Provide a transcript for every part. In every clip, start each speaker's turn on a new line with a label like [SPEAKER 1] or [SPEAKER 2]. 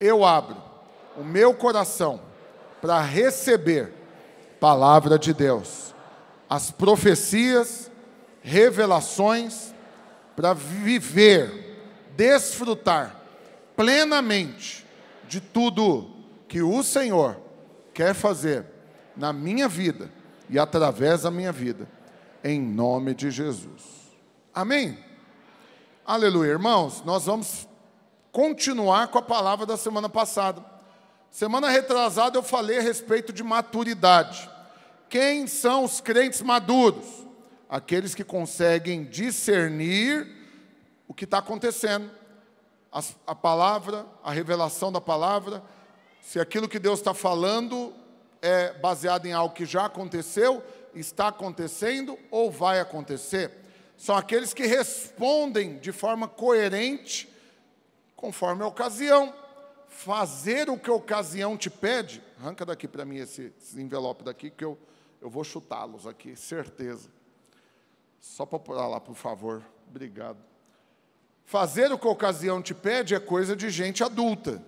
[SPEAKER 1] eu abro o meu coração para receber palavra de Deus, as profecias, revelações, para viver, desfrutar plenamente de tudo que o Senhor quer fazer na minha vida e através da minha vida, em nome de Jesus. Amém? Aleluia. Irmãos, nós vamos continuar com a palavra da semana passada. Semana retrasada eu falei a respeito de maturidade. Quem são os crentes maduros? Aqueles que conseguem discernir o que está acontecendo. A palavra, a revelação da palavra, se aquilo que Deus está falando é baseado em algo que já aconteceu, está acontecendo ou vai acontecer. São aqueles que respondem de forma coerente, conforme a ocasião. Fazer o que a ocasião te pede. Arranca daqui para mim esse envelope daqui, que eu vou chutá-los aqui, certeza. Só para pôr lá, por favor. Obrigado. Fazer o que a ocasião te pede é coisa de gente adulta.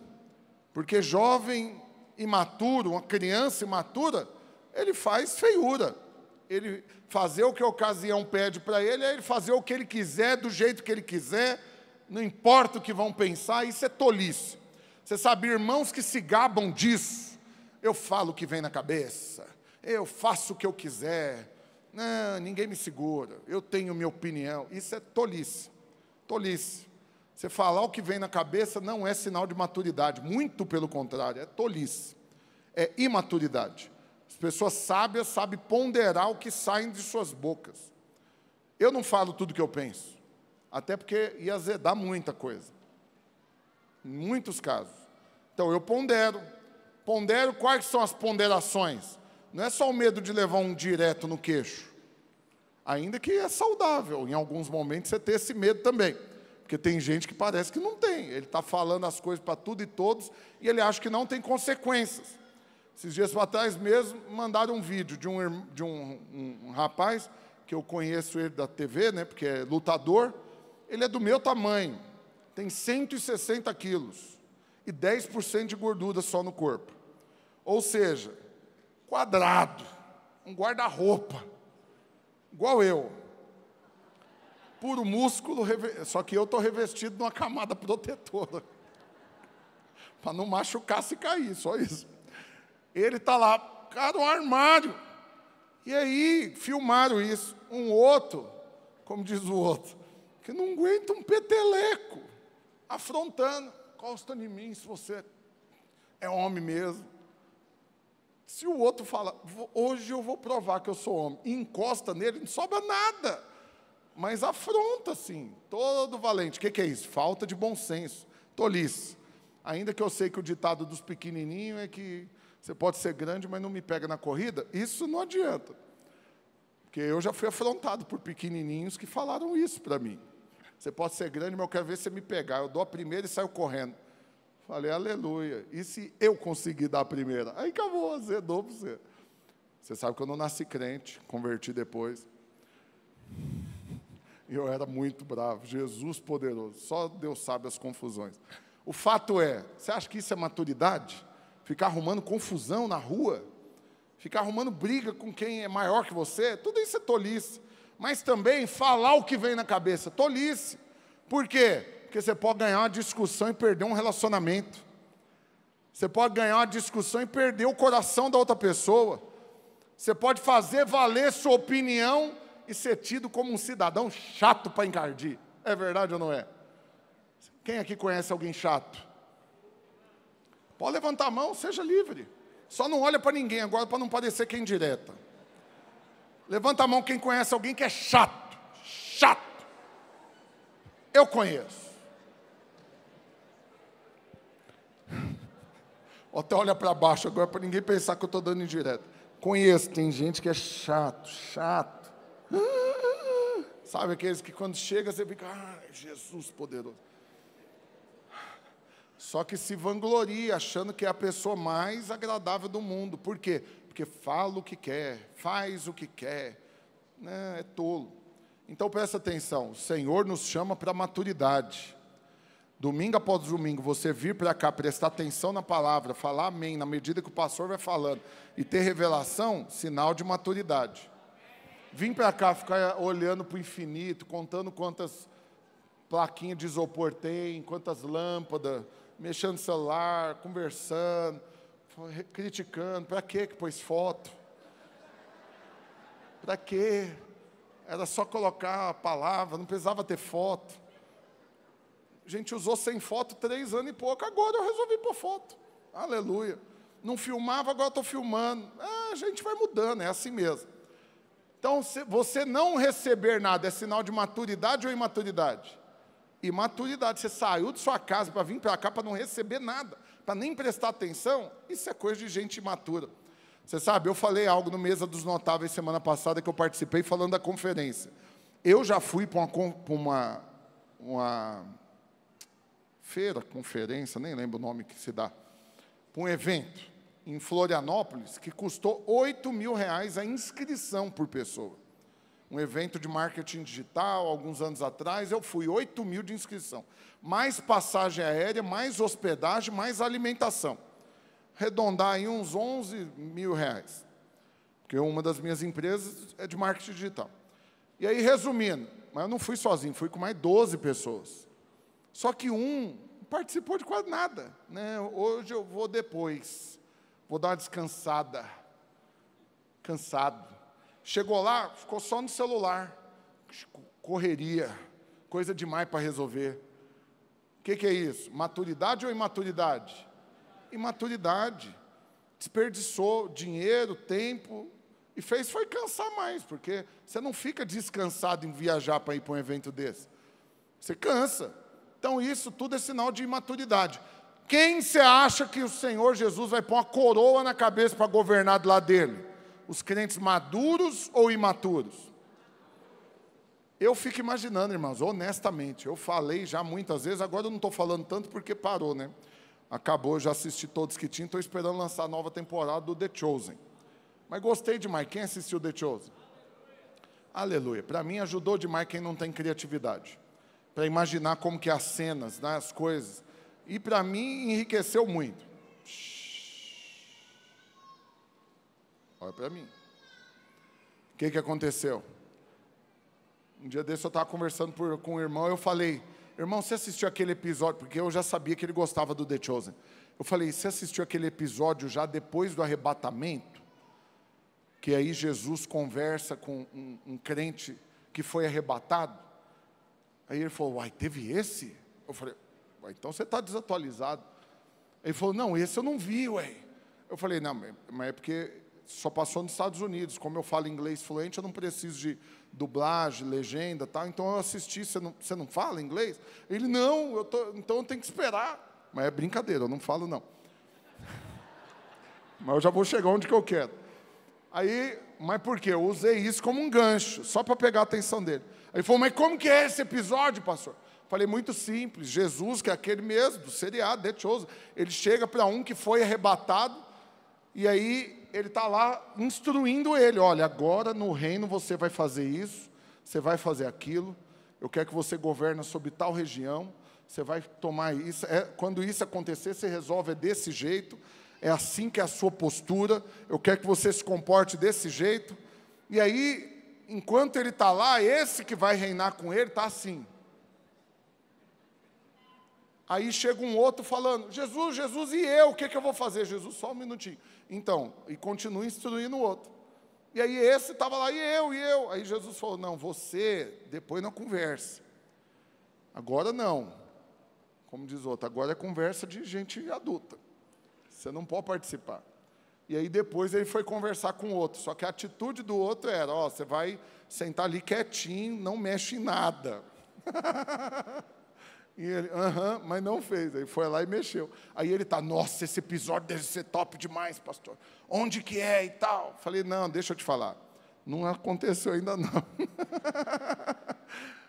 [SPEAKER 1] Porque jovem imaturo, uma criança imatura, ele faz feiura. Ele fazer o que a ocasião pede para ele, é ele fazer o que ele quiser, do jeito que ele quiser, não importa o que vão pensar, isso é tolice. Você sabe, irmãos que se gabam disso, eu falo o que vem na cabeça, eu faço o que eu quiser, não, ninguém me segura, eu tenho minha opinião, isso é tolice, tolice. Você falar o que vem na cabeça não é sinal de maturidade, muito pelo contrário, é tolice, é imaturidade. As pessoas sábias sabem ponderar o que sai de suas bocas. Eu não falo tudo o que eu penso, até porque ia azedar muita coisa, em muitos casos. Então eu pondero quais são as ponderações. Não é só o medo de levar um direto no queixo, ainda que é saudável, em alguns momentos, você ter esse medo também. Porque tem gente que parece que não tem. Ele está falando as coisas para tudo e todos, e ele acha que não tem consequências. Esses dias para trás mesmo, mandaram um vídeo de um rapaz, que eu conheço ele da TV, né, porque é lutador. Ele é do meu tamanho, tem 160 quilos e 10% de gordura só no corpo. Ou seja, quadrado, um guarda-roupa, igual eu. Puro músculo, só que eu estou revestido de uma camada protetora, para não machucar se cair, só isso. Ele está lá, cara, um armário. E aí, filmaram isso. Um outro, como diz o outro, que não aguenta um peteleco, afrontando. Encosta em mim se você é homem mesmo. Se o outro fala, hoje eu vou provar que eu sou homem, e encosta nele, não sobra nada. Mas afronta, assim, todo valente. O que é isso? Falta de bom senso, tolice. Ainda que eu sei que o ditado dos pequenininhos é que você pode ser grande, mas não me pega na corrida, isso não adianta. Porque eu já fui afrontado por pequenininhos que falaram isso para mim. Você pode ser grande, mas eu quero ver você me pegar. Eu dou a primeira e saio correndo. Falei, aleluia. E se eu conseguir dar a primeira? Aí acabou, azedou para você. Você sabe que eu não nasci crente, converti depois. Eu era muito bravo, Jesus poderoso. Só Deus sabe as confusões. O fato é, você acha que isso é maturidade? Ficar arrumando confusão na rua? Ficar arrumando briga com quem é maior que você? Tudo isso é tolice. Mas também falar o que vem na cabeça, tolice. Por quê? Porque você pode ganhar uma discussão e perder um relacionamento. Você pode ganhar uma discussão e perder o coração da outra pessoa. Você pode fazer valer sua opinião e ser tido como um cidadão chato para encardir. É verdade ou não é? Quem aqui conhece alguém chato? Pode levantar a mão, seja livre. Só não olha para ninguém agora para não parecer que é indireta. Levanta a mão quem conhece alguém que é chato. Chato. Eu conheço. Até olha para baixo agora para ninguém pensar que eu estou dando indireta. Conheço, tem gente que é chato, chato. Sabe aqueles que quando chega você fica, Jesus poderoso. Só que se vangloria, achando que é a pessoa mais agradável do mundo. Por quê? Porque fala o que quer, faz o que quer. É tolo. Então presta atenção, o Senhor nos chama para a maturidade. domingo após domingo, você vir para cá, prestar atenção na palavra, falar amém, na medida que o pastor vai falando, e ter revelação, sinal de maturidade. Vim para cá ficar olhando para o infinito, contando quantas plaquinhas de isopor tem, quantas lâmpadas, mexendo no celular, conversando, criticando. Para que pôs foto? Para quê? Era só colocar a palavra, não precisava ter foto. A gente usou sem foto 3 anos e pouco, agora eu resolvi pôr foto. Aleluia. Não filmava, agora estou filmando. A gente vai mudando, é assim mesmo. Então, se você não receber nada, é sinal de maturidade ou imaturidade? Imaturidade. Você saiu de sua casa para vir para cá para não receber nada, para nem prestar atenção, isso é coisa de gente imatura. Você sabe, eu falei algo no Mesa dos Notáveis semana passada que eu participei falando da conferência. Eu já fui para uma feira, conferência, nem lembro o nome que se dá, para um evento em Florianópolis, que custou R$8.000 a inscrição por pessoa. Um evento de marketing digital, alguns anos atrás, eu fui, 8.000 de inscrição. Mais passagem aérea, mais hospedagem, mais alimentação. Arredondar aí uns R$11.000. Porque uma das minhas empresas é de marketing digital. E aí, resumindo, mas eu não fui sozinho, fui com mais 12 pessoas. Só que um não participou de quase nada, né? Hoje eu vou depois. Vou dar uma descansada. Cansado. Chegou lá, ficou só no celular. Correria. Coisa demais para resolver. O que é isso? Maturidade ou imaturidade? Imaturidade. Desperdiçou dinheiro, tempo, e foi cansar mais, porque você não fica descansado em viajar para ir para um evento desse. Você cansa. Então isso tudo é sinal de imaturidade. Quem você acha que o Senhor Jesus vai pôr uma coroa na cabeça para governar do lado dele? Os crentes maduros ou imaturos? Eu fico imaginando, irmãos, honestamente, eu falei já muitas vezes, agora eu não estou falando tanto porque parou, né? Acabou, eu já assisti todos que tinham, estou esperando lançar a nova temporada do The Chosen. Mas gostei demais. Quem assistiu The Chosen? Aleluia. Para mim ajudou demais quem não tem criatividade. Para imaginar como que é as cenas, né, as coisas. E para mim enriqueceu muito. Olha para mim. O que aconteceu? Um dia desse eu estava conversando com um irmão, eu falei, irmão, você assistiu aquele episódio? Porque eu já sabia que ele gostava do The Chosen. Eu falei, você assistiu aquele episódio já depois do arrebatamento? Que aí Jesus conversa com um crente que foi arrebatado? Aí ele falou, uai, teve esse? Eu falei, uai, então você está desatualizado. Ele falou, não, esse eu não vi, ué. Eu falei, não, mas é porque só passou nos Estados Unidos. Como eu falo inglês fluente, eu não preciso de dublagem, legenda, tal. Então eu assisti, você não fala inglês? Ele, não, então eu tenho que esperar. Mas é brincadeira, eu não falo não. Mas eu já vou chegar onde que eu quero. Aí, mas por quê? Eu usei isso como um gancho, só para pegar a atenção dele. Aí ele falou, mas como que é esse episódio, pastor? Falei, muito simples. Jesus, que é aquele mesmo, do seriado, The Chosen, ele chega para um que foi arrebatado, e aí ele está lá instruindo ele. Olha, agora no reino você vai fazer isso, você vai fazer aquilo, eu quero que você governe sobre tal região, você vai tomar isso. Quando isso acontecer, você resolve desse jeito, é assim que é a sua postura, eu quero que você se comporte desse jeito. E aí, enquanto ele está lá, esse que vai reinar com ele está assim. Aí chega um outro falando, Jesus, Jesus, e eu? O que eu vou fazer? Jesus, só um minutinho. Então, e continua instruindo o outro. E aí esse estava lá, e eu? Aí Jesus falou, não, você, depois na conversa. Agora não. Como diz o outro, agora é conversa de gente adulta. Você não pode participar. E aí depois ele foi conversar com o outro. Só que a atitude do outro era, você vai sentar ali quietinho, não mexe em nada. E ele, mas não fez. Aí foi lá e mexeu. Aí ele está, nossa, esse episódio deve ser top demais, pastor. Onde que é e tal? Falei, não, deixa eu te falar. Não aconteceu ainda não.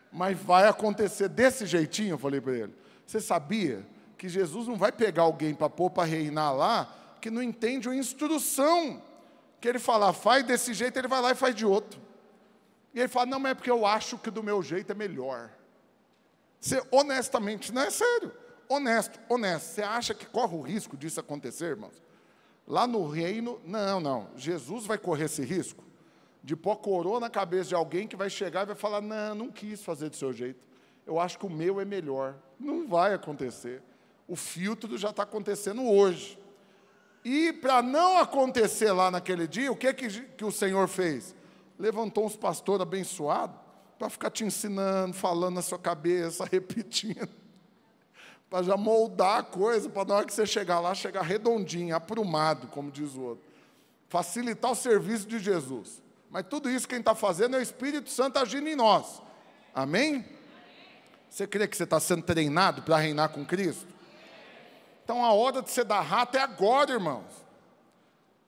[SPEAKER 1] Mas vai acontecer desse jeitinho, eu falei para ele. Você sabia que Jesus não vai pegar alguém para pôr para reinar lá, que não entende a instrução. Que ele fala, faz desse jeito, ele vai lá e faz de outro. E ele fala, não, mas é porque eu acho que do meu jeito é melhor. Você, honestamente, não é sério. honesto. Você acha que corre o risco disso acontecer, irmãos? Lá no reino, não. Jesus vai correr esse risco de pôr coroa na cabeça de alguém que vai chegar e vai falar, não quis fazer do seu jeito. Eu acho que o meu é melhor. Não vai acontecer. O filtro já está acontecendo hoje. E para não acontecer lá naquele dia, o que o Senhor fez? Levantou uns pastores abençoados para ficar te ensinando, falando na sua cabeça, repetindo, para já moldar a coisa, para na hora que você chegar lá, chegar redondinho, aprumado, como diz o outro. Facilitar o serviço de Jesus. Mas tudo isso quem está fazendo é o Espírito Santo agindo em nós. Amém? Você crê que você está sendo treinado para reinar com Cristo? Então a hora de você dar rato é agora, irmãos.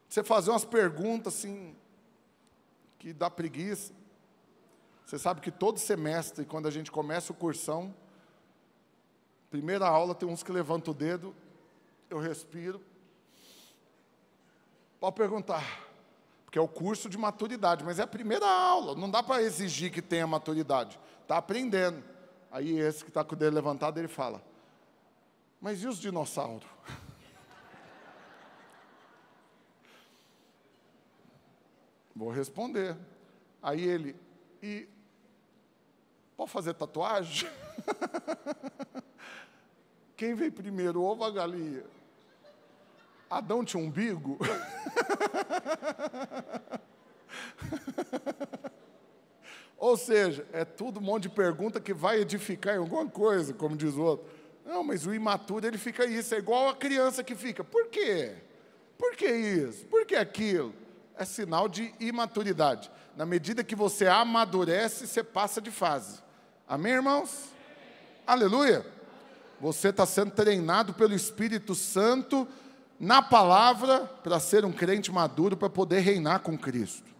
[SPEAKER 1] Você fazer umas perguntas assim, que dá preguiça. Você sabe que todo semestre, quando a gente começa o cursão, primeira aula tem uns que levantam o dedo, eu respiro. Pode perguntar, porque é o curso de maturidade, mas é a primeira aula, não dá para exigir que tenha maturidade, está aprendendo. Aí esse que está com o dedo levantado, ele fala, mas e os dinossauros? Vou responder. Aí ele, pode fazer tatuagem? Quem veio primeiro, o ovo ou a galinha? Adão tinha umbigo? Ou seja, é tudo um monte de pergunta que vai edificar em alguma coisa, como diz o outro. Não, mas o imaturo, ele fica isso, é igual a criança que fica, por quê? Por que isso? Por que aquilo? É sinal de imaturidade. Na medida que você amadurece, você passa de fase. Amém, irmãos? Aleluia! Você está sendo treinado pelo Espírito Santo na palavra para ser um crente maduro, para poder reinar com Cristo.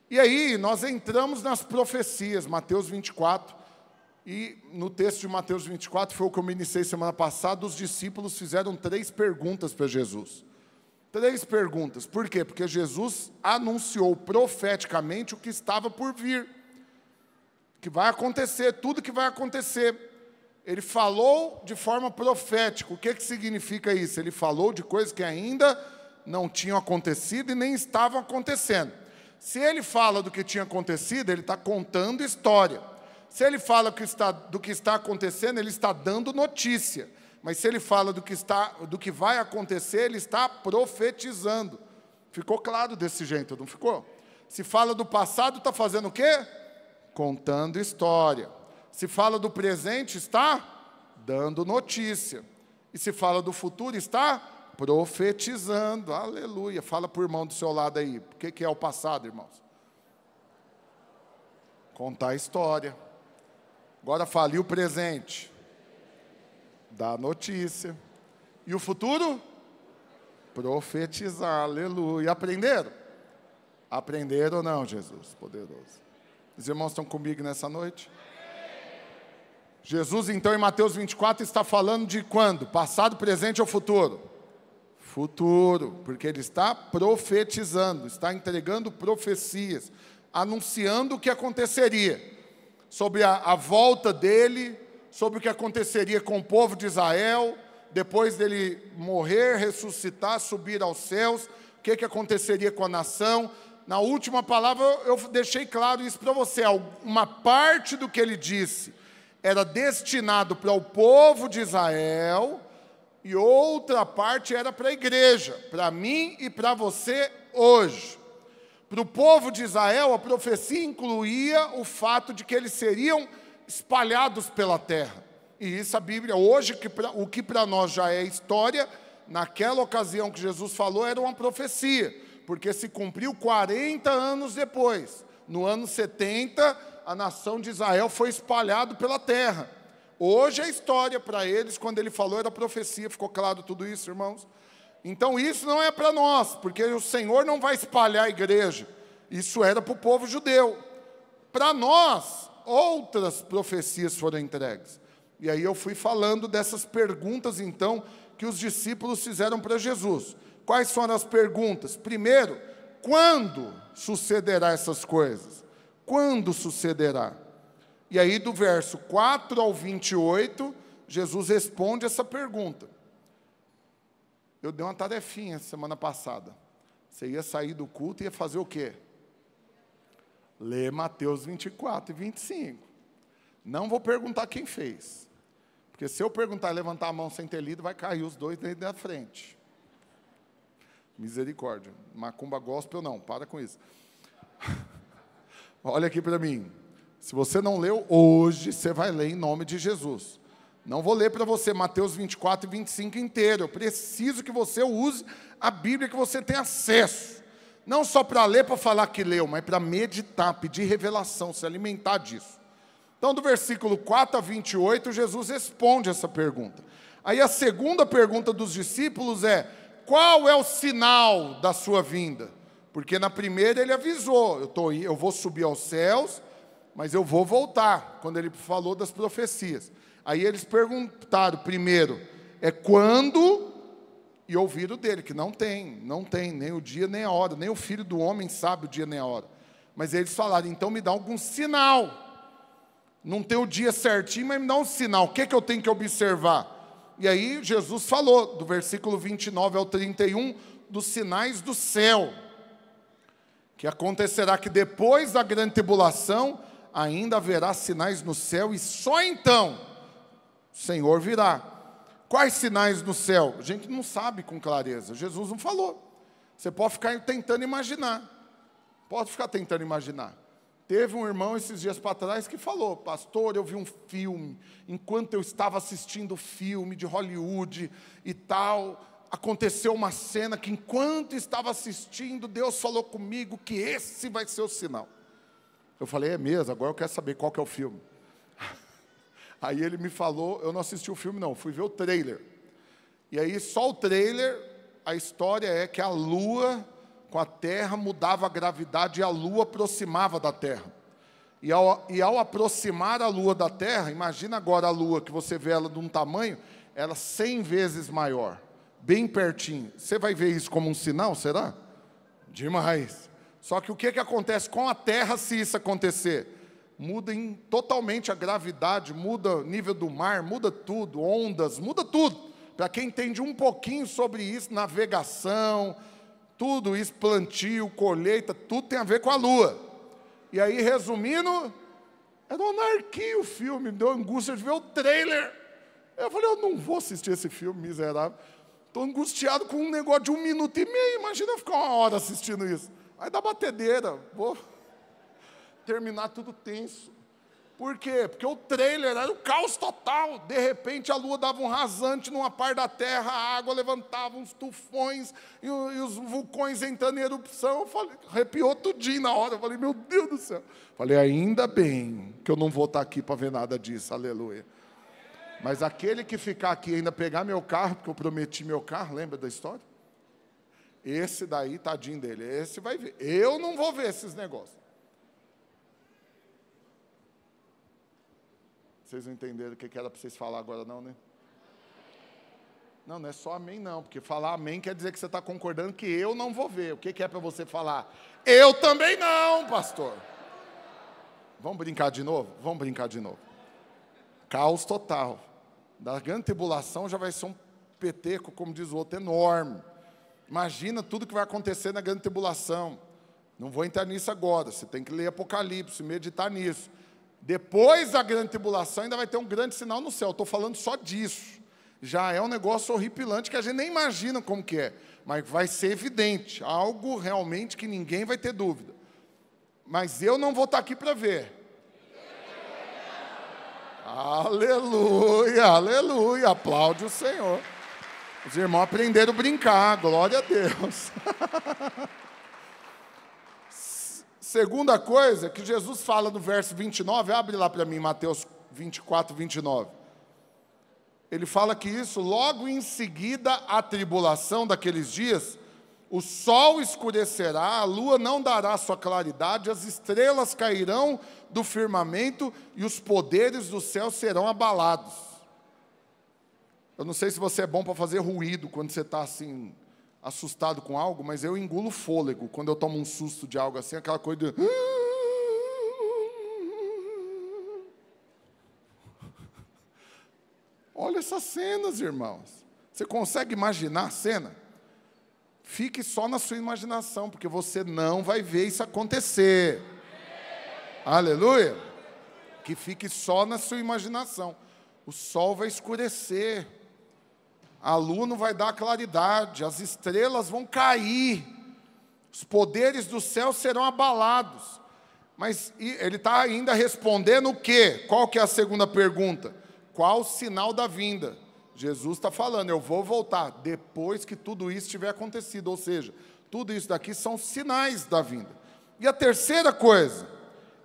[SPEAKER 1] E aí, nós entramos nas profecias, Mateus 24, e no texto de Mateus 24, foi o que eu ministrei semana passada, os discípulos fizeram 3 perguntas para Jesus. 3 perguntas. Por quê? Porque Jesus anunciou profeticamente o que estava por vir, que vai acontecer, tudo que vai acontecer. Ele falou de forma profética. O que significa isso? Ele falou de coisas que ainda não tinham acontecido e nem estavam acontecendo. Se ele fala do que tinha acontecido, ele está contando história. Se ele fala do que está acontecendo, ele está dando notícia. Mas se ele fala do que vai acontecer, ele está profetizando. Ficou claro desse jeito, não ficou? Se fala do passado, está fazendo o quê? Contando história. Se fala do presente, está dando notícia. E se fala do futuro, está profetizando. Aleluia. Fala para o irmão do seu lado aí. O que é o passado, irmãos? Contar a história. Agora fale o presente. Dá notícia. E o futuro? Profetizar. Aleluia. Aprenderam? Aprenderam ou não, Jesus? Poderoso. Os irmãos estão comigo nessa noite? Jesus, então, em Mateus 24, está falando de quando? Passado, presente ou futuro? Futuro, porque ele está profetizando, está entregando profecias, anunciando o que aconteceria, sobre a volta dele, sobre o que aconteceria com o povo de Israel, depois dele morrer, ressuscitar, subir aos céus, o que aconteceria com a nação. Na última palavra, eu deixei claro isso para você, uma parte do que ele disse era destinado para o povo de Israel, e outra parte era para a igreja, para mim e para você hoje. Para o povo de Israel, a profecia incluía o fato de que eles seriam espalhados pela terra. E isso a Bíblia, hoje, o que para nós já é história, naquela ocasião que Jesus falou, era uma profecia, porque se cumpriu 40 anos depois. No ano 70, a nação de Israel foi espalhada pela terra. Hoje é história para eles, quando ele falou era profecia, ficou claro tudo isso, irmãos? Então isso não é para nós, porque o Senhor não vai espalhar a igreja. Isso era para o povo judeu. Para nós, outras profecias foram entregues. E aí eu fui falando dessas perguntas, então, que os discípulos fizeram para Jesus. Quais foram as perguntas? Primeiro, quando sucederá essas coisas? Quando sucederá? E aí do verso 4 ao 28, Jesus responde essa pergunta. Eu dei uma tarefinha semana passada. Você ia sair do culto e ia fazer o quê? Ler Mateus 24 e 25. Não vou perguntar quem fez. Porque se eu perguntar e levantar a mão sem ter lido, vai cair os dois dentro da frente. Misericórdia. Macumba gospel não, para com isso. Olha aqui para mim. Se você não leu hoje, você vai ler em nome de Jesus. Não vou ler para você Mateus 24 e 25 inteiro. Eu preciso que você use a Bíblia que você tem acesso. Não só para ler, para falar que leu, mas para meditar, pedir revelação, se alimentar disso. Então, do versículo 4 a 28, Jesus responde essa pergunta. Aí a segunda pergunta dos discípulos é: qual é o sinal da sua vinda? Porque na primeira ele avisou, eu vou subir aos céus, mas eu vou voltar, quando ele falou das profecias. Aí eles perguntaram primeiro, quando? E ouviram dele, que não tem, nem o dia nem a hora, nem o filho do homem sabe o dia nem a hora. Mas eles falaram, então me dá algum sinal. Não tem o dia certinho, mas me dá um sinal. O que eu tenho que observar? E aí Jesus falou, do versículo 29 ao 31, dos sinais do céu. Que acontecerá que depois da grande tribulação, ainda haverá sinais no céu, e só então o Senhor virá. Quais sinais no céu? A gente não sabe com clareza. Jesus não falou. Você pode ficar tentando imaginar. Pode ficar tentando imaginar. Teve um irmão esses dias para trás que falou, pastor, eu vi um filme, enquanto eu estava assistindo o filme de Hollywood e tal, aconteceu uma cena que enquanto estava assistindo, Deus falou comigo que esse vai ser o sinal. Eu falei, é mesmo, agora eu quero saber qual que é o filme. Aí ele me falou, eu não assisti o filme não, fui ver o trailer. E aí só o trailer, a história é que a lua com a terra mudava a gravidade e a lua aproximava da terra. E ao aproximar a lua da terra, imagina agora a lua, que você vê ela de um tamanho, ela 100 vezes maior, bem pertinho. Você vai ver isso como um sinal, será? Demais. Só que o que acontece com a terra se isso acontecer? Muda totalmente a gravidade, muda o nível do mar, muda tudo, ondas, muda tudo. Para quem entende um pouquinho sobre isso, navegação, tudo isso, plantio, colheita, tudo tem a ver com a lua. E aí, resumindo, era uma anarquia o filme, me deu angústia de ver o trailer. Eu falei, eu não vou assistir esse filme miserável. Estou angustiado com um negócio de 1 minuto e meio, imagina eu ficar 1 hora assistindo isso. Aí dá batedeira, vou terminar tudo tenso. Por quê? Porque o trailer era o caos total. De repente a lua dava um rasante numa parte da terra, a água levantava uns tufões e os vulcões entrando em erupção. Eu falei, arrepiou tudinho na hora. Eu falei, meu Deus do céu. Falei, ainda bem que eu não vou estar aqui para ver nada disso, aleluia. Mas aquele que ficar aqui ainda pegar meu carro, porque eu prometi meu carro, lembra da história? Esse daí, tadinho dele, esse vai ver. Eu não vou ver esses negócios. Vocês não entenderam o que era para vocês falar agora não, né? Não, não é só amém não, porque falar amém quer dizer que você está concordando que eu não vou ver. O que é para você falar? Eu também não, pastor. Vamos brincar de novo? Vamos brincar de novo. Caos total. Da grande tribulação já vai ser um peteco, como diz o outro, enorme. Imagina tudo que vai acontecer na grande tribulação. Não vou entrar nisso agora, você tem que ler Apocalipse, meditar nisso. Depois da grande tribulação ainda vai ter um grande sinal no céu. Estou falando só disso. Já é um negócio horripilante que a gente nem imagina como que é. Mas vai ser evidente. Algo realmente que ninguém vai ter dúvida. Mas eu não vou estar aqui para ver. Aleluia, aleluia. Aplaude o Senhor. Os irmãos aprenderam a brincar. Glória a Deus. Segunda coisa que Jesus fala no verso 29, abre lá para mim, Mateus 24, 29. Ele fala que isso, logo em seguida à tribulação daqueles dias, o sol escurecerá, a lua não dará sua claridade, as estrelas cairão do firmamento e os poderes do céu serão abalados. Eu não sei se você é bom para fazer ruído quando você está assim, assustado com algo, mas eu engulo fôlego quando eu tomo um susto de algo assim, aquela coisa de... Olha essas cenas, irmãos. Você consegue imaginar a cena? Fique só na sua imaginação, porque você não vai ver isso acontecer. Aleluia! Que fique só na sua imaginação. O sol vai escurecer, a lua não vai dar claridade, as estrelas vão cair, os poderes do céu serão abalados. Mas ele está ainda respondendo o quê? Qual que é a segunda pergunta? Qual o sinal da vinda? Jesus está falando, eu vou voltar depois que tudo isso tiver acontecido. Ou seja, tudo isso daqui são sinais da vinda. E a terceira coisa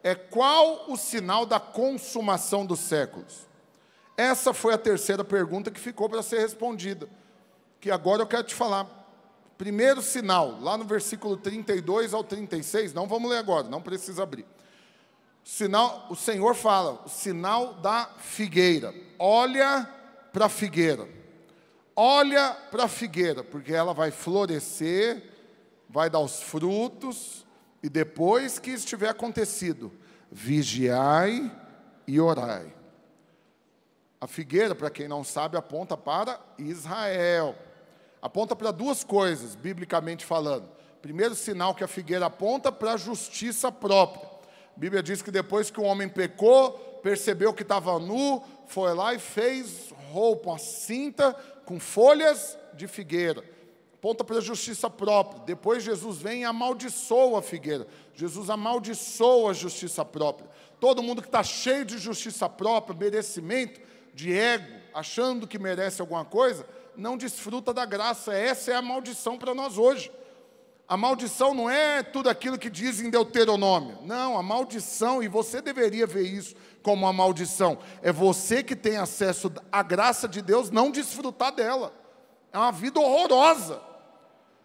[SPEAKER 1] é qual o sinal da consumação dos séculos? Essa foi a terceira pergunta que ficou para ser respondida. Que agora eu quero te falar. Primeiro sinal, lá no versículo 32 ao 36, não vamos ler agora, não precisa abrir. Sinal, o Senhor fala, o sinal da figueira. Olha para a figueira. Olha para a figueira, porque ela vai florescer, vai dar os frutos, e depois que isso tiver acontecido, vigiai e orai. A figueira, para quem não sabe, aponta para Israel. Aponta para duas coisas, biblicamente falando. Primeiro sinal que a figueira aponta para a justiça própria. A Bíblia diz que depois que o homem pecou, percebeu que estava nu, foi lá e fez roupa, uma cinta com folhas de figueira. Aponta para a justiça própria. Depois Jesus vem e amaldiçoa a figueira. Jesus amaldiçoa a justiça própria. Todo mundo que está cheio de justiça própria, merecimento, de ego, achando que merece alguma coisa, não desfruta da graça. Essa é a maldição para nós hoje. A maldição não é tudo aquilo que diz em Deuteronômio. Não, a maldição, e você deveria ver isso como uma maldição, é você que tem acesso à graça de Deus não desfrutar dela. É uma vida horrorosa.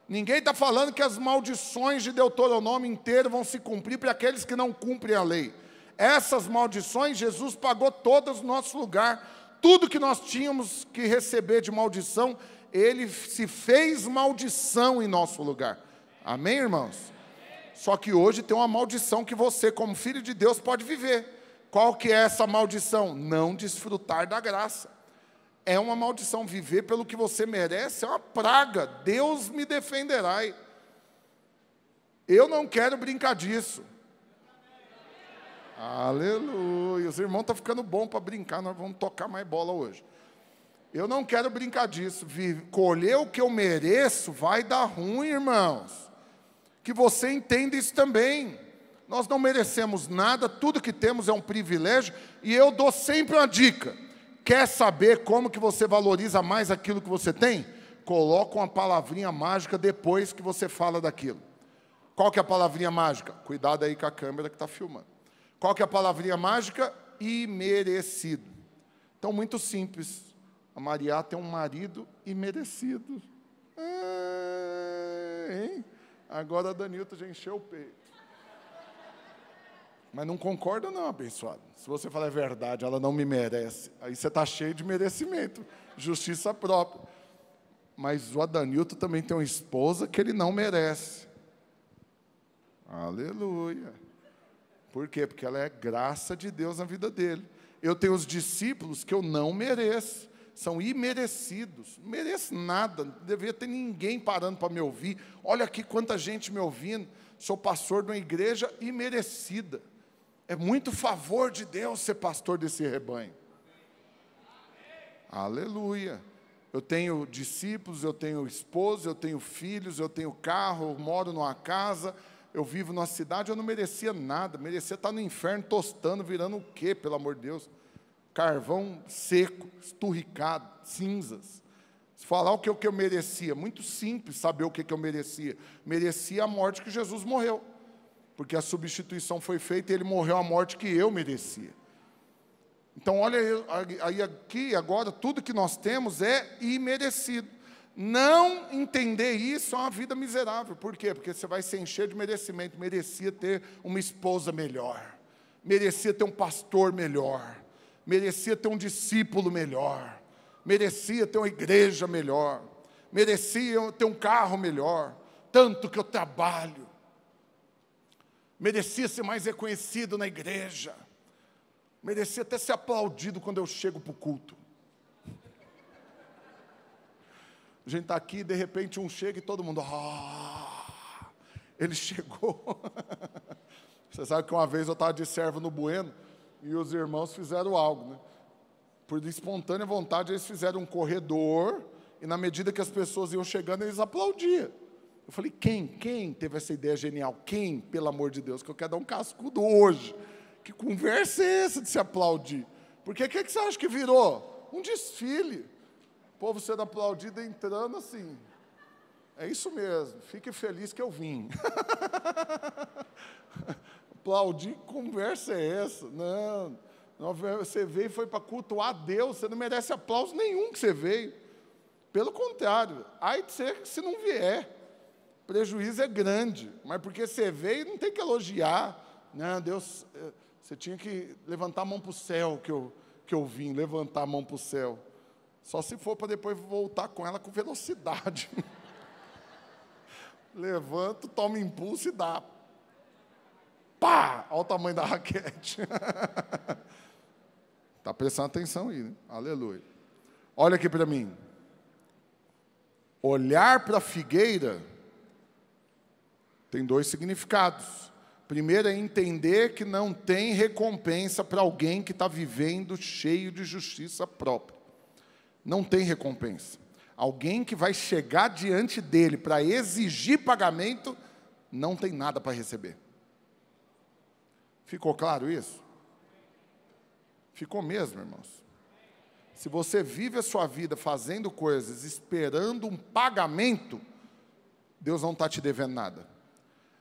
[SPEAKER 1] Ninguém está falando que as maldições de Deuteronômio inteiro vão se cumprir para aqueles que não cumprem a lei. Essas maldições, Jesus pagou todas no nosso lugar. Tudo que nós tínhamos que receber de maldição, Ele se fez maldição em nosso lugar. Amém, irmãos? Só que hoje tem uma maldição que você, como filho de Deus, pode viver. Qual que é essa maldição? Não desfrutar da graça. É uma maldição. Viver pelo que você merece é uma praga. Deus me defenderá. Eu não quero brincar disso. Aleluia. Os irmãos estão ficando bom para brincar, nós vamos tocar mais bola hoje. Eu não quero brincar disso. Colher o que eu mereço vai dar ruim, irmãos. Que você entenda isso também. Nós não merecemos nada, tudo que temos é um privilégio, e eu dou sempre uma dica. Quer saber como que você valoriza mais aquilo que você tem? Coloca uma palavrinha mágica depois que você fala daquilo. Qual que é a palavrinha mágica? Cuidado aí com a câmera que está filmando. Qual que é a palavrinha mágica? Imerecido. Então, muito simples. A Maria tem um marido imerecido. Hein? Agora a Danilton já encheu o peito. Mas não concorda não, abençoado. Se você falar a verdade, ela não me merece. Aí você está cheio de merecimento. Justiça própria. Mas o Adanilton também tem uma esposa que ele não merece. Aleluia. Por quê? Porque ela é graça de Deus na vida dele. Eu tenho os discípulos que eu não mereço. São imerecidos. Não mereço nada. Não deveria ter ninguém parando para me ouvir. Olha aqui quanta gente me ouvindo. Sou pastor de uma igreja imerecida. É muito favor de Deus ser pastor desse rebanho. Aleluia. Eu tenho discípulos, eu tenho esposa, eu tenho filhos, eu tenho carro, eu moro numa casa... Eu vivo numa cidade, eu não merecia nada. Merecia estar no inferno tostando, virando o quê, pelo amor de Deus? Carvão seco, esturricado, cinzas. Se falar o que eu merecia, muito simples saber o que eu merecia. Merecia a morte que Jesus morreu. Porque a substituição foi feita e Ele morreu a morte que eu merecia. Então, olha aí aqui, agora, tudo que nós temos é imerecido. Não entender isso é uma vida miserável. Por quê? Porque você vai se encher de merecimento. Merecia ter uma esposa melhor. Merecia ter um pastor melhor. Merecia ter um discípulo melhor. Merecia ter uma igreja melhor. Merecia ter um carro melhor. Tanto que eu trabalho. Merecia ser mais reconhecido na igreja. Merecia até ser aplaudido quando eu chego para o culto. A gente está aqui, de repente um chega e todo mundo... ele chegou. Você sabe que uma vez eu estava de servo no Bueno e os irmãos fizeram algo, né? Por espontânea vontade, eles fizeram um corredor e na medida que as pessoas iam chegando, eles aplaudiam. Eu falei, quem teve essa ideia genial? Quem, pelo amor de Deus, que eu quero dar um cascudo hoje? Que conversa é essa de se aplaudir? Porque o que você acha que virou? Um desfile. O povo sendo aplaudido entrando assim. É isso mesmo, fique feliz que eu vim. Aplaudir, que conversa é essa? Não, você veio e foi para cultuar a Deus, você não merece aplauso nenhum que você veio. Pelo contrário, ai de ser se não vier. O prejuízo é grande, mas porque você veio, não tem que elogiar. Não, Deus, você tinha que levantar a mão para o céu que eu vim, levantar a mão para o céu. Só se for para depois voltar com ela com velocidade. Levanto, toma impulso e dá. Pá! Olha o tamanho da raquete. Está prestando atenção aí, né? Aleluia. Olha aqui para mim. Olhar para a figueira tem dois significados. Primeiro é entender que não tem recompensa para alguém que está vivendo cheio de justiça própria. Não tem recompensa. Alguém que vai chegar diante dele para exigir pagamento, não tem nada para receber. Ficou claro isso? Ficou mesmo, irmãos? Se você vive a sua vida fazendo coisas, esperando um pagamento, Deus não está te devendo nada.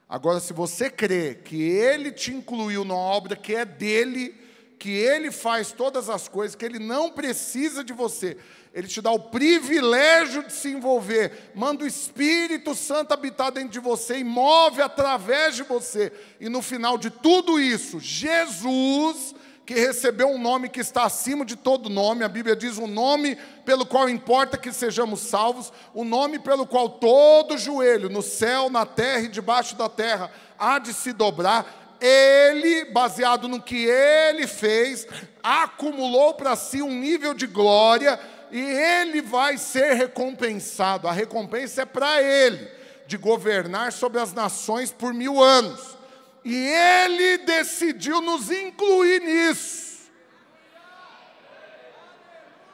[SPEAKER 1] Agora, se você crê que Ele te incluiu numa obra que é dEle, que Ele faz todas as coisas, que Ele não precisa de você, Ele te dá o privilégio de se envolver, manda o Espírito Santo habitar dentro de você e move através de você. E no final de tudo isso, Jesus, que recebeu um nome que está acima de todo nome, a Bíblia diz um nome pelo qual importa que sejamos salvos, o nome pelo qual todo joelho, no céu, na terra e debaixo da terra, há de se dobrar. Ele, baseado no que Ele fez, acumulou para si um nível de glória e Ele vai ser recompensado. A recompensa é para Ele, de governar sobre as nações por 1000 anos. E Ele decidiu nos incluir nisso.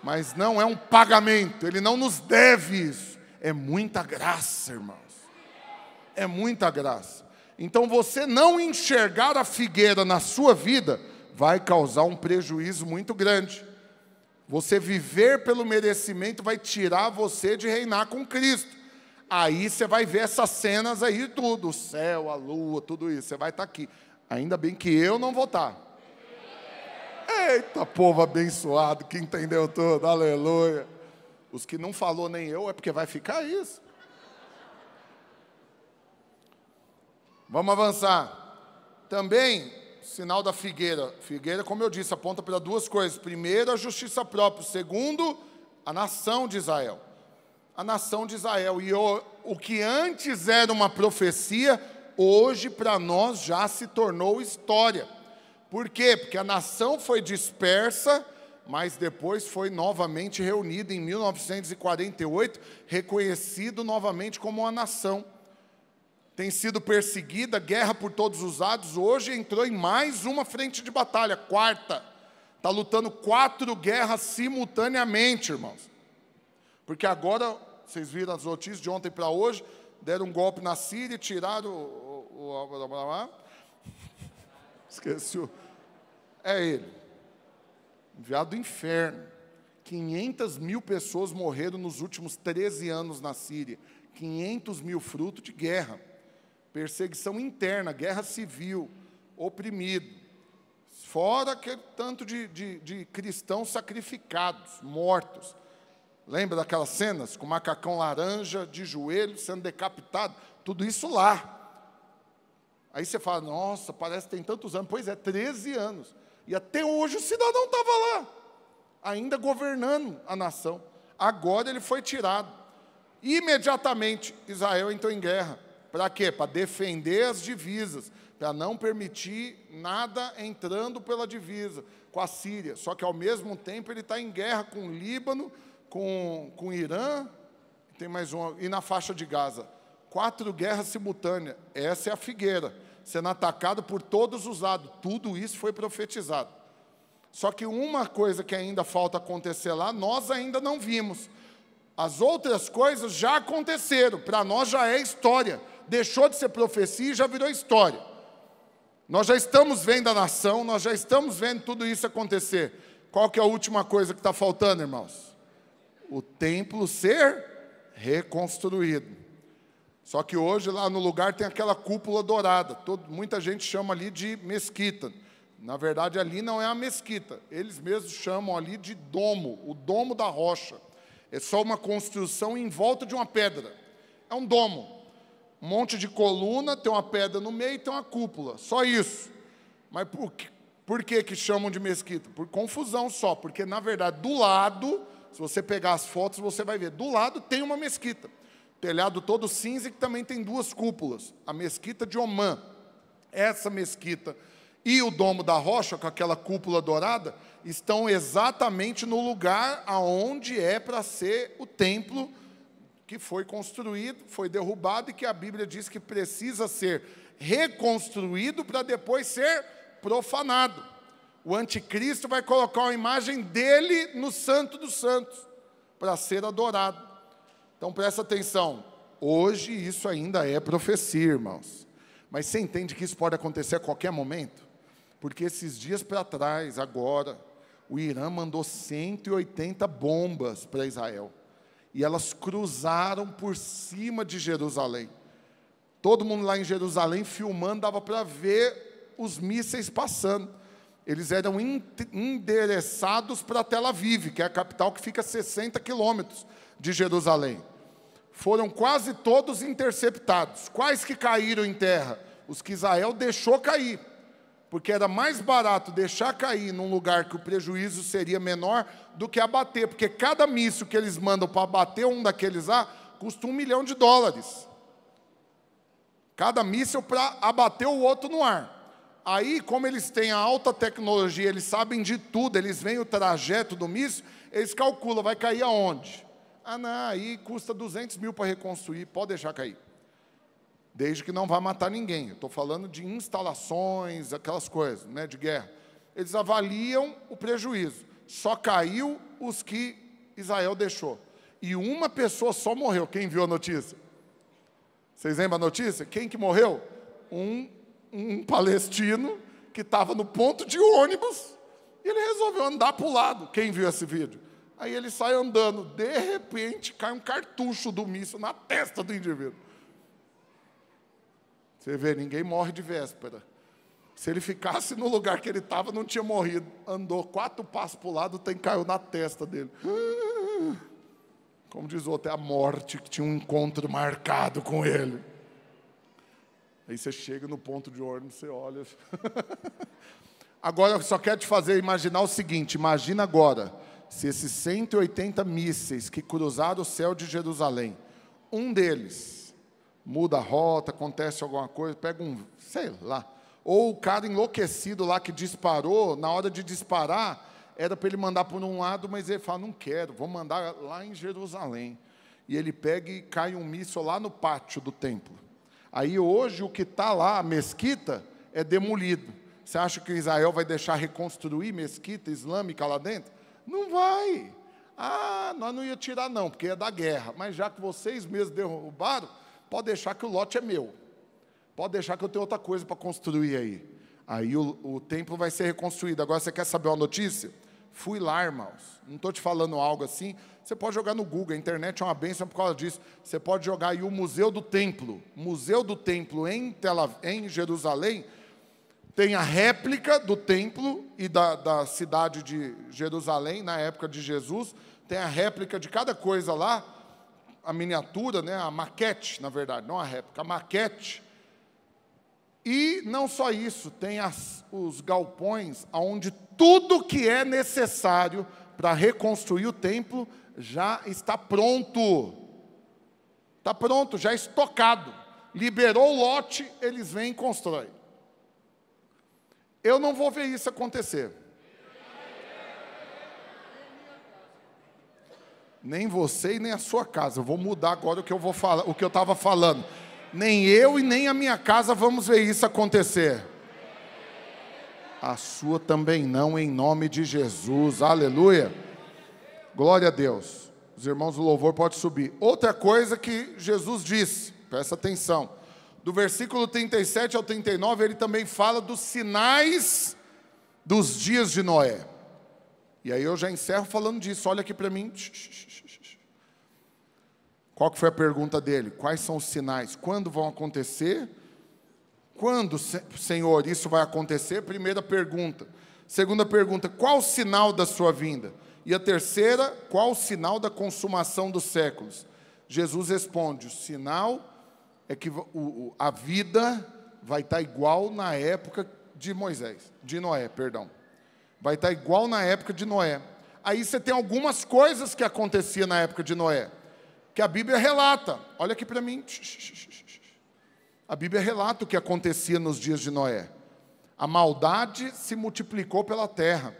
[SPEAKER 1] Mas não é um pagamento, Ele não nos deve isso. É muita graça, irmãos. É muita graça. Então você não enxergar a figueira na sua vida vai causar um prejuízo muito grande. Você viver pelo merecimento vai tirar você de reinar com Cristo. Aí você vai ver essas cenas aí tudo, o céu, a lua, tudo isso. Você vai estar aqui. Ainda bem que eu não vou estar. Eita, povo abençoado, que entendeu tudo, aleluia. Os que não falou nem eu, é porque vai ficar isso. Vamos avançar. Também, sinal da figueira. Figueira, como eu disse, aponta para duas coisas. Primeiro, a justiça própria. Segundo, a nação de Israel. A nação de Israel. E o que antes era uma profecia, hoje para nós já se tornou história. Por quê? Porque a nação foi dispersa, mas depois foi novamente reunida em 1948, reconhecido novamente como uma nação. Tem sido perseguida, guerra por todos os lados, hoje entrou em mais uma frente de batalha, quarta. Está lutando 4 guerras simultaneamente, irmãos. Porque agora, vocês viram as notícias de ontem para hoje, deram um golpe na Síria, tiraram esqueci o... É ele, enviado do inferno. 500 mil pessoas morreram nos últimos 13 anos na Síria. 500 mil fruto de guerra. Perseguição interna, guerra civil, oprimido. Fora aquele tanto de cristãos sacrificados, mortos. Lembra daquelas cenas com macacão laranja, de joelho, sendo decapitado? Tudo isso lá. Aí você fala, nossa, parece que tem tantos anos. Pois é, 13 anos. E até hoje o cidadão estava lá, ainda governando a nação. Agora ele foi tirado. Imediatamente, Israel entrou em guerra. Para quê? Para defender as divisas, para não permitir nada entrando pela divisa com a Síria. Só que, ao mesmo tempo, ele está em guerra com o Líbano, com o Irã, tem mais uma. E na faixa de Gaza, 4 guerras simultâneas. Essa é a figueira, sendo atacada por todos os lados. Tudo isso foi profetizado. Só que uma coisa que ainda falta acontecer lá, nós ainda não vimos. As outras coisas já aconteceram, para nós já é história. Deixou de ser profecia e já virou história. Nós já estamos vendo a nação, nós já estamos vendo tudo isso acontecer. Qual que é a última coisa que está faltando, irmãos? O templo ser reconstruído. Só que hoje lá no lugar tem aquela cúpula dourada. Muita gente chama ali de mesquita. Na verdade, ali não é a mesquita. Eles mesmos chamam ali de domo, o domo da rocha. É só uma construção em volta de uma pedra. É um domo. Um monte de coluna, tem uma pedra no meio e tem uma cúpula. Só isso. Mas por que chamam de mesquita? Por confusão só. Porque, na verdade, do lado, se você pegar as fotos, você vai ver. Do lado tem uma mesquita. Telhado todo cinza que também tem 2 cúpulas. A mesquita de Omã. Essa mesquita e o domo da rocha, com aquela cúpula dourada, estão exatamente no lugar aonde é para ser o templo que foi construído, foi derrubado e que a Bíblia diz que precisa ser reconstruído para depois ser profanado. O anticristo vai colocar uma imagem dele no Santo dos Santos para ser adorado. Então presta atenção, hoje isso ainda é profecia, irmãos. Mas você entende que isso pode acontecer a qualquer momento? Porque esses dias para trás, agora, o Irã mandou 180 bombas para Israel. E elas cruzaram por cima de Jerusalém. Todo mundo lá em Jerusalém filmando, dava para ver os mísseis passando. Eles eram endereçados para Tel Aviv, que é a capital que fica a 60 quilômetros de Jerusalém. Foram quase todos interceptados. Quais que caíram em terra? Os que Israel deixou cair. Porque era mais barato deixar cair num lugar que o prejuízo seria menor do que abater. Porque cada míssil que eles mandam para abater um daqueles lá, custa $1 milhão. Cada míssil para abater o outro no ar. Aí, como eles têm a alta tecnologia, eles sabem de tudo, eles veem o trajeto do míssil, eles calculam, vai cair aonde? Ah, não, aí custa 200 mil para reconstruir, pode deixar cair. Desde que não vá matar ninguém. Eu estou falando de instalações, aquelas coisas, né, de guerra. Eles avaliam o prejuízo. Só caiu os que Israel deixou. E uma pessoa só morreu. Quem viu a notícia? Vocês lembram a notícia? Quem que morreu? Um palestino que estava no ponto de ônibus e ele resolveu andar para o lado. Quem viu esse vídeo? Aí ele sai andando. De repente, cai um cartucho do míssil na testa do indivíduo. Você vê, ninguém morre de véspera. Se ele ficasse no lugar que ele estava, não tinha morrido. Andou 4 passos para o lado, caiu na testa dele. Como diz o outro, é a morte que tinha um encontro marcado com ele. Aí você chega no ponto de ônibus, você olha. Agora eu só quero te fazer imaginar o seguinte, imagina agora, se esses 180 mísseis que cruzaram o céu de Jerusalém, um deles muda a rota, acontece alguma coisa, pega sei lá, ou o cara enlouquecido lá que disparou, na hora de disparar, era para ele mandar por um lado, mas ele fala, não quero, vou mandar lá em Jerusalém. E ele pega e cai um míssil lá no pátio do templo. Aí hoje o que está lá, a mesquita, é demolido. Você acha que Israel vai deixar reconstruir mesquita islâmica lá dentro? Não vai. Ah, nós não ia tirar não, porque é da guerra. Mas já que vocês mesmos derrubaram, pode deixar que o lote é meu. Pode deixar que eu tenho outra coisa para construir aí. Aí o templo vai ser reconstruído. Agora você quer saber uma notícia? Fui lá, irmãos. Não estou te falando algo assim. Você pode jogar no Google. A internet é uma bênção por causa disso. Você pode jogar aí o Museu do Templo. Museu do Templo em Jerusalém. Tem a réplica do templo e da cidade de Jerusalém, na época de Jesus. Tem a réplica de cada coisa lá. A miniatura, né, a maquete, na verdade, não a réplica, a maquete. E não só isso, tem os galpões onde tudo que é necessário para reconstruir o templo já está pronto. Está pronto, já estocado. Liberou o lote, eles vêm e constroem. Eu não vou ver isso acontecer. Nem você e nem a sua casa. Eu vou mudar agora o que eu vou falar, o que eu estava falando. Nem eu e nem a minha casa vamos ver isso acontecer. A sua também não, em nome de Jesus. Aleluia. Glória a Deus. Os irmãos do louvor podem subir. Outra coisa que Jesus disse, presta atenção. Do versículo 37 ao 39, ele também fala dos sinais dos dias de Noé. E aí eu já encerro falando disso. Olha aqui para mim. Qual que foi a pergunta dele? Quais são os sinais? Quando vão acontecer? Quando, Senhor, isso vai acontecer? Primeira pergunta. Segunda pergunta, qual o sinal da sua vinda? E a terceira, qual o sinal da consumação dos séculos? Jesus responde, o sinal é que a vida vai estar igual na época de Noé. Vai estar igual na época de Noé. Aí você tem algumas coisas que aconteciam na época de Noé, que a Bíblia relata. Olha aqui para mim. A Bíblia relata o que acontecia nos dias de Noé. A maldade se multiplicou pela terra.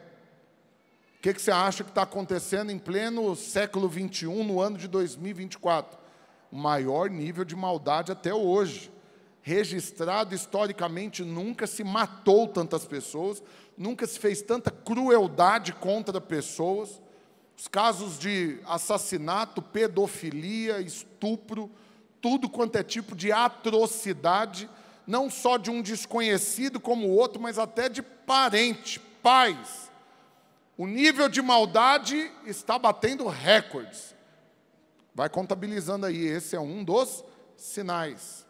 [SPEAKER 1] O que você acha que está acontecendo em pleno século 21, no ano de 2024? O maior nível de maldade até hoje. Registrado historicamente, nunca se matou tantas pessoas, nunca se fez tanta crueldade contra pessoas. Os casos de assassinato, pedofilia, estupro, tudo quanto é tipo de atrocidade, não só de um desconhecido como o outro, mas até de parente, pais. O nível de maldade está batendo recordes. Vai contabilizando aí, esse é um dos sinais.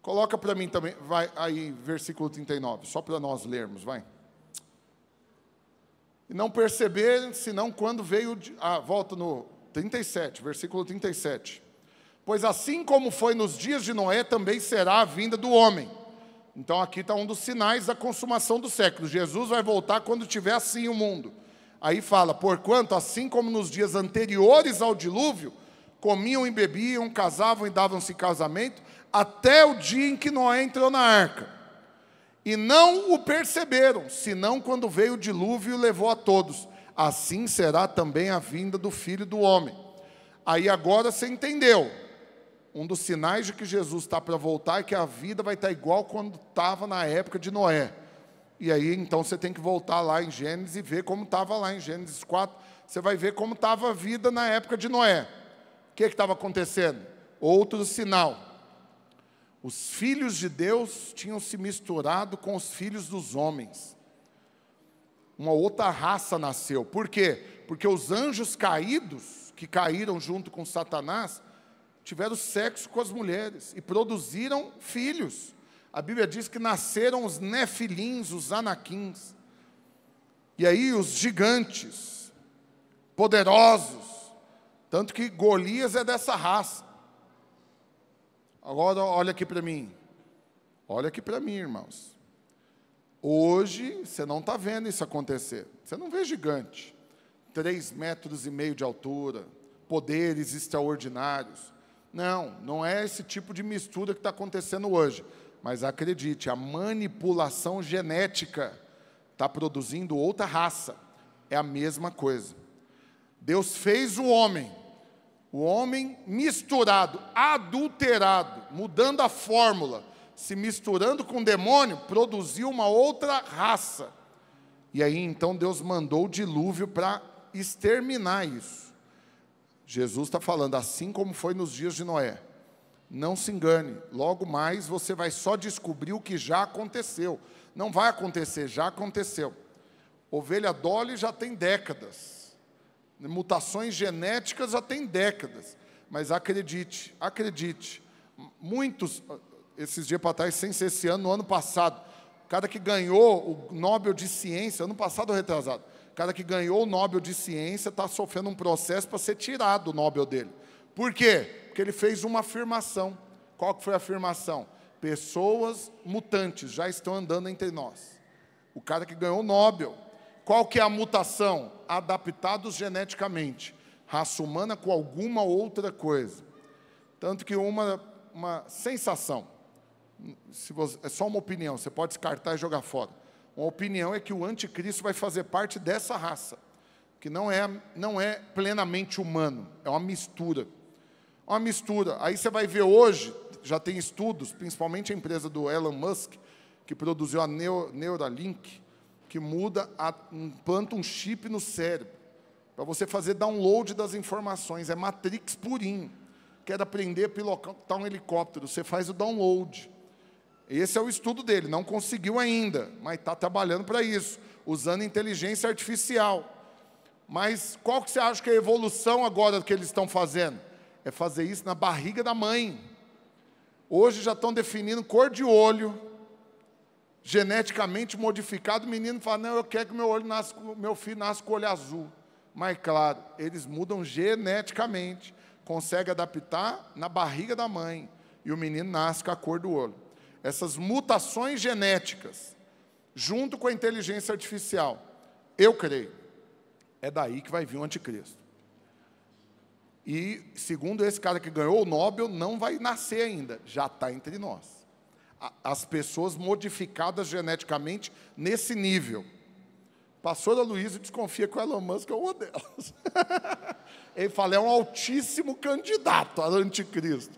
[SPEAKER 1] Coloca para mim também, vai aí, versículo 39, só para nós lermos, vai. E não perceberam, senão quando veio... volta no 37, versículo 37. Pois assim como foi nos dias de Noé, também será a vinda do homem. Então aqui está um dos sinais da consumação do século. Jesus vai voltar quando tiver assim o mundo. Aí fala, porquanto assim como nos dias anteriores ao dilúvio, comiam e bebiam, casavam e davam-se casamento, até o dia em que Noé entrou na arca. E não o perceberam, senão quando veio o dilúvio e levou a todos. Assim será também a vinda do Filho do Homem. Aí agora você entendeu. Um dos sinais de que Jesus está para voltar é que a vida vai estar igual quando estava na época de Noé. E aí então você tem que voltar lá em Gênesis e ver como estava lá em Gênesis 4. Você vai ver como estava a vida na época de Noé. O que estava acontecendo? Outro sinal. Os filhos de Deus tinham se misturado com os filhos dos homens. Uma outra raça nasceu. Por quê? Porque os anjos caídos, que caíram junto com Satanás, tiveram sexo com as mulheres e produziram filhos. A Bíblia diz que nasceram os nefilins, os anaquins. E aí os gigantes, poderosos. Tanto que Golias é dessa raça. Agora olha aqui para mim. Olha aqui para mim, irmãos. Hoje você não está vendo isso acontecer. Você não vê gigante. 3,5 metros de altura. Poderes extraordinários. Não é esse tipo de mistura que está acontecendo hoje. Mas acredite, a manipulação genética está produzindo outra raça. É a mesma coisa. Deus fez o homem misturado, adulterado, mudando a fórmula, se misturando com o demônio, produziu uma outra raça. E aí então Deus mandou o dilúvio para exterminar isso. Jesus está falando, assim como foi nos dias de Noé. Não se engane, logo mais você vai só descobrir o que já aconteceu. Não vai acontecer, já aconteceu. Ovelha Dolly já tem décadas. Mutações genéticas já tem décadas. Mas acredite, muitos, esses dias para trás, sem ser esse ano, no ano passado, o cara que ganhou o Nobel de Ciência, ano passado ou retrasado, o cara que ganhou o Nobel de Ciência está sofrendo um processo para ser tirado o Nobel dele. Por quê? Porque ele fez uma afirmação. Qual que foi a afirmação? Pessoas mutantes já estão andando entre nós. O cara que ganhou o Nobel. Qual que é a mutação? Adaptados geneticamente. Raça humana com alguma outra coisa. Tanto que uma sensação, é só uma opinião, você pode descartar e jogar fora. Uma opinião é que o anticristo vai fazer parte dessa raça. que não é plenamente humano, é uma mistura. Uma mistura. Aí você vai ver hoje, já tem estudos, principalmente a empresa do Elon Musk, que produziu a Neuralink, que implanta um chip no cérebro, para você fazer download das informações. É Matrix purinho. Quer aprender a pilotar um helicóptero, você faz o download. Esse é o estudo dele, não conseguiu ainda, mas está trabalhando para isso, usando inteligência artificial. Mas qual que você acha que é a evolução agora que eles estão fazendo? É fazer isso na barriga da mãe. Hoje já estão definindo cor de olho, geneticamente modificado. O menino fala, não, eu quero que meu filho nasça com o olho azul. Mas, claro, eles mudam geneticamente, conseguem adaptar na barriga da mãe, e o menino nasce com a cor do olho. Essas mutações genéticas, junto com a inteligência artificial, eu creio, é daí que vai vir o anticristo. E, segundo esse cara que ganhou o Nobel, não vai nascer ainda, já está entre nós. As pessoas modificadas geneticamente nesse nível. Pastora Luísa desconfia que o Elon Musk é uma delas. Ele fala, é um altíssimo candidato ao anticristo.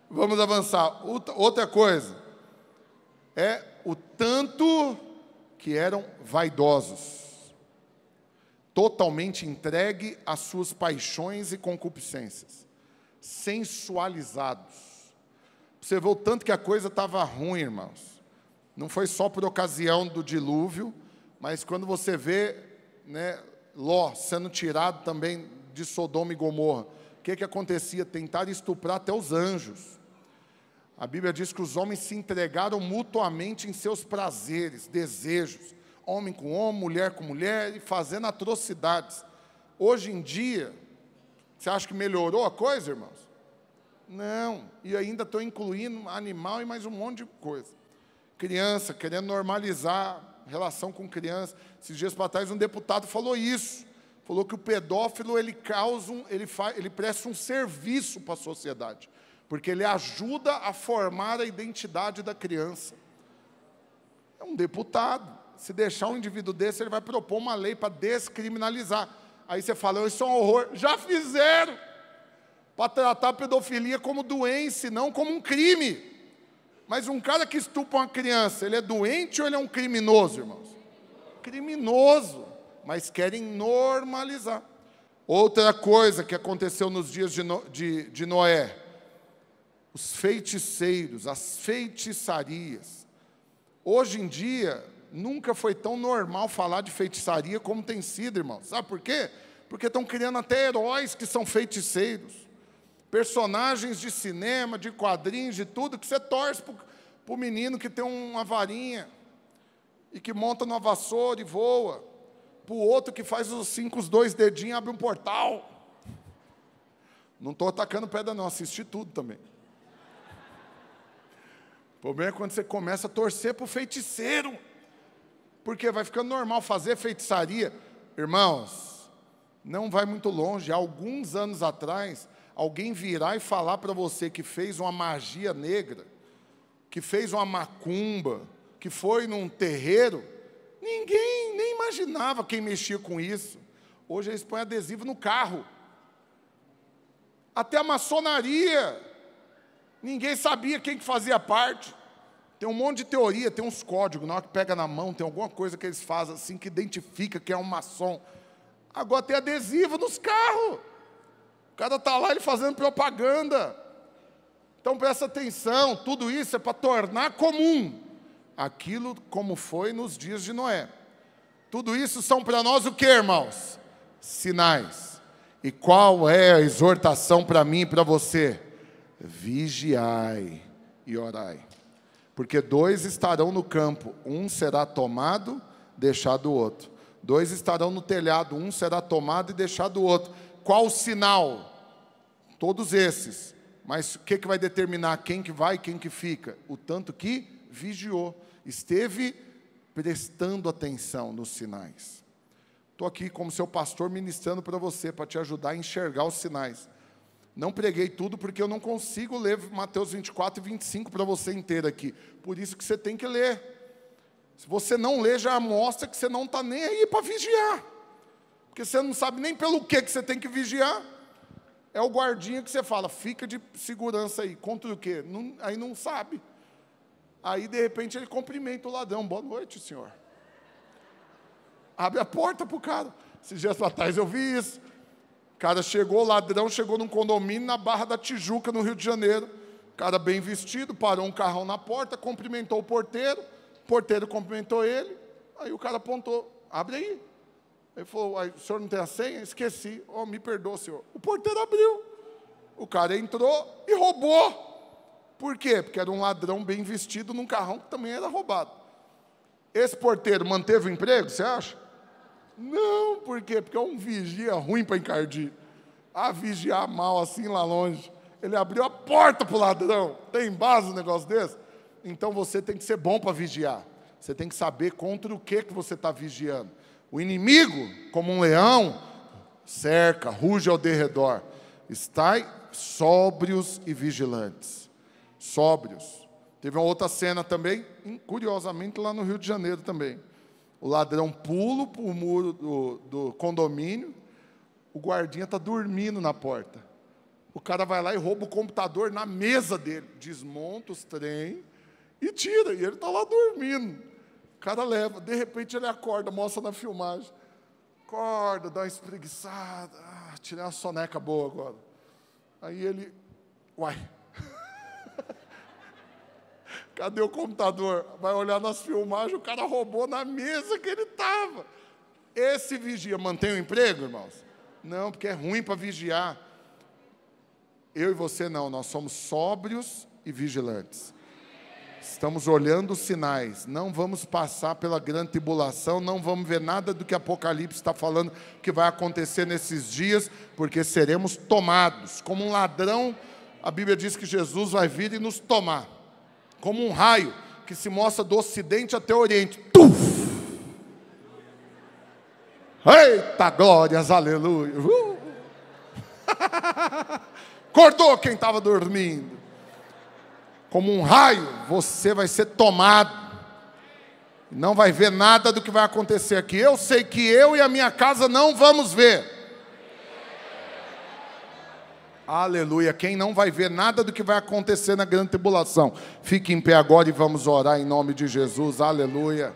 [SPEAKER 1] Vamos avançar. Outra coisa, é o tanto que eram vaidosos, totalmente entregue às suas paixões e concupiscências, sensualizados. Você vê o tanto que a coisa estava ruim, irmãos. Não foi só por ocasião do dilúvio, mas quando você vê, né, Ló sendo tirado também de Sodoma e Gomorra, o que acontecia? Tentaram estuprar até os anjos. A Bíblia diz que os homens se entregaram mutuamente em seus prazeres, desejos, homem com homem, mulher com mulher, e fazendo atrocidades. Hoje em dia, você acha que melhorou a coisa, irmãos? Não, e ainda estou incluindo animal e mais um monte de coisa. Criança, querendo normalizar relação com criança. Esses dias para trás, um deputado falou isso. Falou que o pedófilo, ele presta um serviço para a sociedade, porque ele ajuda a formar a identidade da criança. É um deputado. Se deixar um indivíduo desse, ele vai propor uma lei para descriminalizar. Aí você fala, isso é um horror. Já fizeram! Para tratar a pedofilia como doença e não como um crime. Mas um cara que estupra uma criança, ele é doente ou ele é um criminoso, irmãos? Criminoso, mas querem normalizar. Outra coisa que aconteceu nos dias de Noé, os feiticeiros, as feitiçarias. Hoje em dia, nunca foi tão normal falar de feitiçaria como tem sido, irmãos. Sabe por quê? Porque estão criando até heróis que são feiticeiros. Personagens de cinema, de quadrinhos, de tudo, que você torce para o menino que tem uma varinha e que monta numa vassoura e voa, para o outro que faz os 2 dedinhos e abre um portal. Não estou atacando pedra não, assisti tudo também. O problema é quando você começa a torcer para o feiticeiro, porque vai ficando normal fazer feitiçaria. Irmãos, não vai muito longe. Há alguns anos atrás, alguém virar e falar para você que fez uma magia negra, que fez uma macumba, que foi num terreiro, ninguém nem imaginava quem mexia com isso. Hoje eles põem adesivo no carro. Até a maçonaria, ninguém sabia quem que fazia parte. Tem um monte de teoria, tem uns códigos, na hora que pega na mão, tem alguma coisa que eles fazem assim, que identifica que é um maçom. Agora tem adesivo nos carros. O cara está lá, ele fazendo propaganda. Então presta atenção, tudo isso é para tornar comum aquilo como foi nos dias de Noé. Tudo isso são para nós o que, irmãos? Sinais. E qual é a exortação para mim e para você? Vigiai e orai. Porque 2 estarão no campo, um será tomado, deixado o outro. 2 estarão no telhado, um será tomado e deixado o outro. Qual o sinal? Todos esses. Mas o que vai determinar quem que vai e quem que fica? O tanto que vigiou, esteve prestando atenção nos sinais. Estou aqui como seu pastor ministrando para você, para te ajudar a enxergar os sinais. Não preguei tudo porque eu não consigo ler Mateus 24 e 25 para você inteiro aqui. Por isso que você tem que ler. Se você não ler, já mostra que você não está nem aí para vigiar. Porque você não sabe nem pelo que você tem que vigiar. É o guardinha que você fala, fica de segurança aí. Contra o quê? Aí não sabe. Aí, de repente, ele cumprimenta o ladrão. Boa noite, senhor. Abre a porta para o cara. Esses dias atrás eu vi isso. O cara chegou, o ladrão chegou num condomínio na Barra da Tijuca, no Rio de Janeiro. O cara bem vestido, parou um carrão na porta, cumprimentou o porteiro cumprimentou ele. Aí o cara apontou, abre aí. Ele falou, o senhor não tem a senha? Esqueci. Oh, me perdoa, senhor. O porteiro abriu. O cara entrou e roubou. Por quê? Porque era um ladrão bem vestido num carrão que também era roubado. Esse porteiro manteve o emprego, você acha? Não, por quê? Porque é um vigia ruim para encardir. Vigiar mal assim lá longe. Ele abriu a porta para o ladrão. Tem base um negócio desse? Então você tem que ser bom para vigiar. Você tem que saber contra o que você está vigiando. O inimigo, como um leão, cerca, ruge ao derredor. Estai sóbrios e vigilantes. Sóbrios. Teve uma outra cena também, curiosamente, lá no Rio de Janeiro também. O ladrão pula para o muro do condomínio, o guardinha está dormindo na porta. O cara vai lá e rouba o computador na mesa dele, desmonta os trem e tira, e ele está lá dormindo. O cara leva, de repente ele acorda, mostra na filmagem. Acorda, dá uma espreguiçada, tirei uma soneca boa agora. Aí ele, uai, cadê o computador? Vai olhar nas filmagens, o cara roubou na mesa que ele estava. Esse vigia mantém o emprego, irmãos? Não, porque é ruim para vigiar. Eu e você não, nós somos sóbrios e vigilantes. Estamos olhando os sinais, não vamos passar pela grande tribulação, não vamos ver nada do que Apocalipse está falando que vai acontecer nesses dias, porque seremos tomados. Como um ladrão, a Bíblia diz que Jesus vai vir e nos tomar. Como um raio que se mostra do ocidente até o oriente. Tuf! Eita glórias, aleluia! Acordou quem estava dormindo. Como um raio, você vai ser tomado. Não vai ver nada do que vai acontecer aqui. Eu sei que eu e a minha casa não vamos ver. Aleluia. Quem não vai ver nada do que vai acontecer na grande tribulação, fique em pé agora e vamos orar em nome de Jesus. Aleluia.